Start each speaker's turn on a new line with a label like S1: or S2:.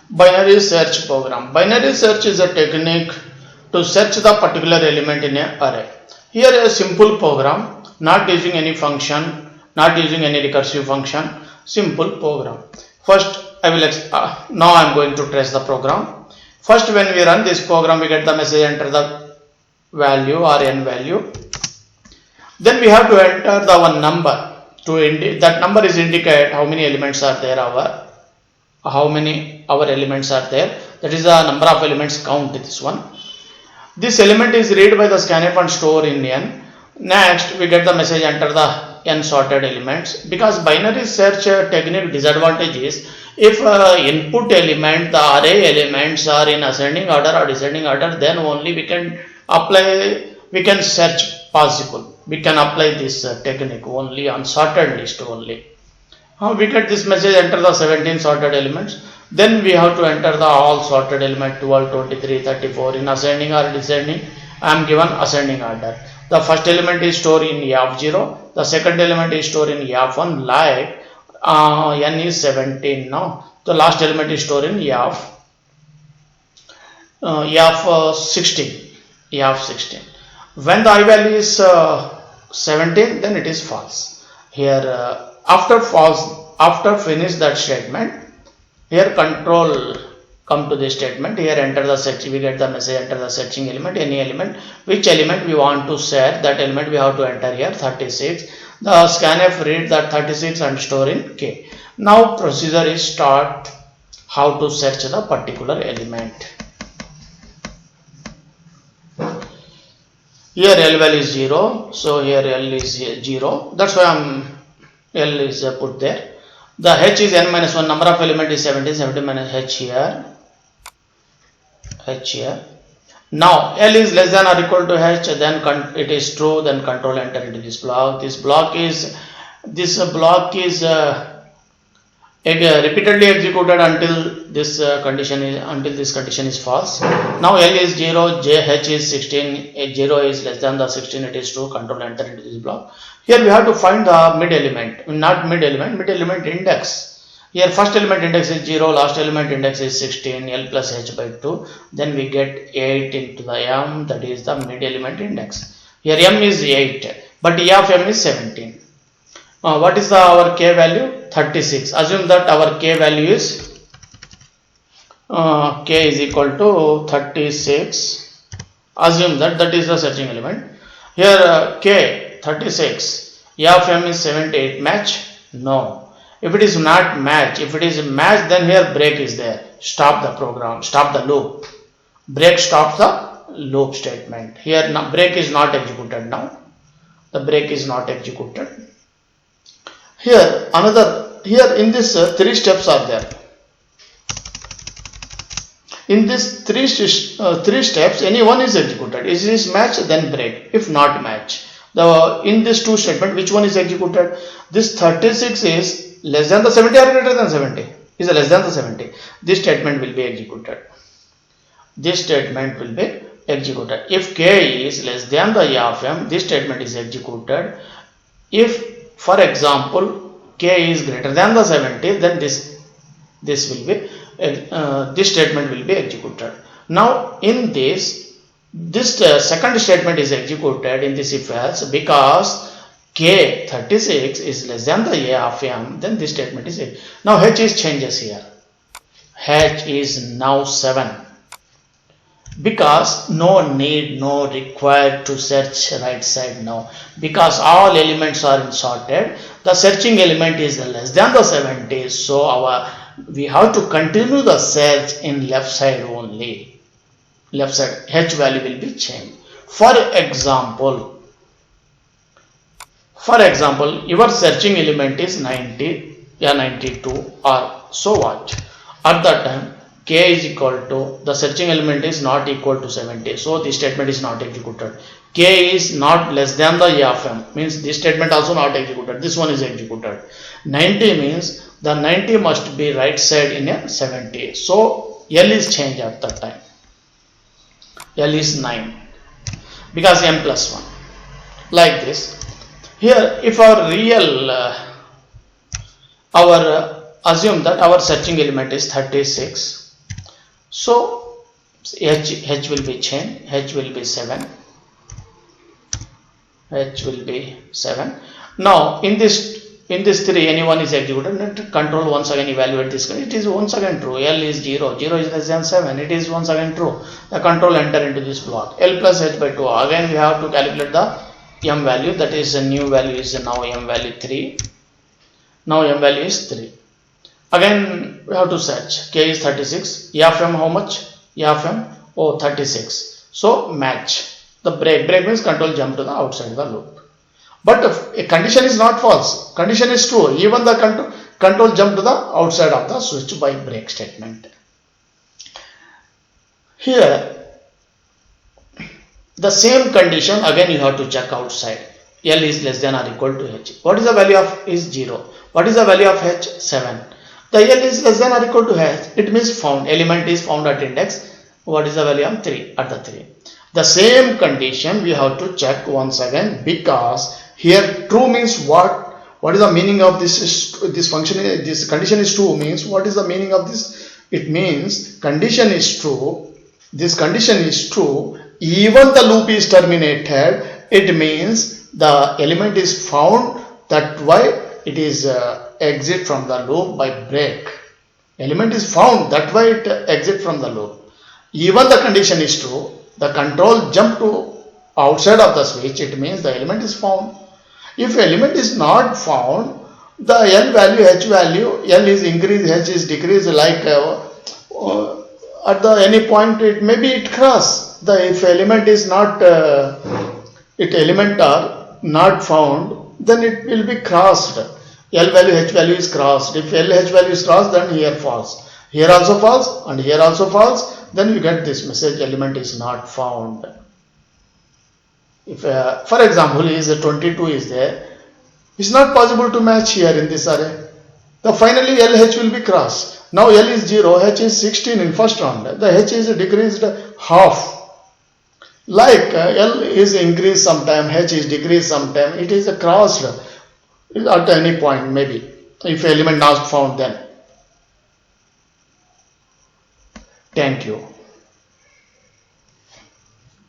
S1: Binary search program. Binary search is a technique to search the particular element in an array. Here a simple program, not using any function, not using any recursive function, simple program. First I will now I am going to trace the program. First, when we run this program, we get the message enter the value or n value. Then we have to enter the one number to that number is indicate how many elements are there, how many our elements are there. That is the number of elements count, this one. This element is read by the scanf and store in n. Next we get the message enter the n sorted elements. Because binary search technique disadvantage is if input element, the array elements are in ascending order or descending order, then only we can apply, we can search possible. We can apply this technique only on sorted list only. We get this message enter the 17 sorted elements. Then we have to enter the all sorted element 12, 23, 34 in ascending or descending. I am given ascending order. The first element is stored in YAF0. The second element is stored in YAF1. Like n is 17 now. The last element is stored in YAF16. YAF16. When the I value is 17, then it is false. Here after finish that statement, here control come to this statement. Here enter the search, we get the message enter the searching element, any element, which element we want to search, that element we have to enter here 36. The scanf read that 36 and store in K. Now procedure is start how to search the particular element. Here L value is 0, so here L is 0, that's why L is put there. The H is n minus 1, number of element is 17, 17 minus H here. Now L is less than or equal to H, then it is true, then control enter into this block. This block is repeatedly executed until this condition is false. Now L is 0, H is 16, 0 is less than the 16, it is true, control enter into this block. Here we have to find the mid element, not mid element index. Here first element index is 0, last element index is 16, L plus H by 2. Then we get 8 into the M, that is the mid element index. Here M is 8, but E of M is 17. What is our K value? 36. Assume that our K value is K is equal to 36. Assume that is the searching element. Here K 36, E of M is 78. Match? No. If it is not match, if it is match, then here break is there. Stop the program, stop the loop. Break stops the loop statement. Here break is not executed now. The break is not executed. Here in this 3 steps are there. In this three steps, any one is executed. If it is match, then break. If not match, in this 2 statement, which one is executed? This 36 is less than the 70 or greater than 70? Is less than the 70. This statement will be executed. This statement will be executed. If K is less than the E of M, this statement is executed. If, for example, K is greater than the 70, then this statement will be executed. Now in this second statement is executed in this if else, because K 36 is less than the A of M, then this statement is it. Now H is changes here. H is now 7, because no required to search right side now, because all elements are sorted. The searching element is less than the 70, so we have to continue the search in left side only. Left side H value will be changed. For example, your searching element is 90, 92 or so what. At that time K is equal to, the searching element is not equal to 70, so this statement is not executed. K is not less than the E of M, means this statement also not executed. This one is executed. 90 means the 90 must be right side in a 70, so L is changed at that time. L is 9, because M plus 1, like this. Here if our assume that our searching element is 36, So H will be chain, H will be 7, H will be 7. Now in this 3 anyone is executed, let control once again evaluate this. It is once again true. L is 0, 0 is less than 7, it is once again true. The control enter into this block. L plus H by 2, again we have to calculate the M value, that is a new value is now M value 3. Now M value is 3. Again we have to search. K is 36, E of M how much? E of M, 36. So match. The break means control jump to the outside of the loop. But if a condition is not false, condition is true, even the control jump to the outside of the switch by break statement. Here the same condition again you have to check outside. L is less than or equal to H. What is the value of is 0? What is the value of H? 7. The L is less than or equal to H, it means found, element is found at index. What is the value of 3? At the 3. The same condition we have to check once again, because here true means what? What is the meaning of this function? This condition is true means what is the meaning of this? It means condition is true. This condition is true. Even the loop is terminated. It means the element is found. That why it is exit from the loop by break. Element is found. That why it exit from the loop. Even the condition is true. The control jump to outside of the switch. It means the element is found. If element is not found, the L value, H value, L is increased, H is decreased, like at the any point it maybe it cross. If element is not element are not found, then it will be crossed. L value, H value is crossed. If L, H value is crossed, then here false. Here also false and here also false. Then you get this message, element is not found. If for example is 22 is there, it's not possible to match here in this array. The finally LH will be crossed. Now L is 0, H is 16 in first round. The H is decreased half. Like L is increased sometime, H is decreased sometime. It is crossed at any point maybe. If element not found then. Thank you.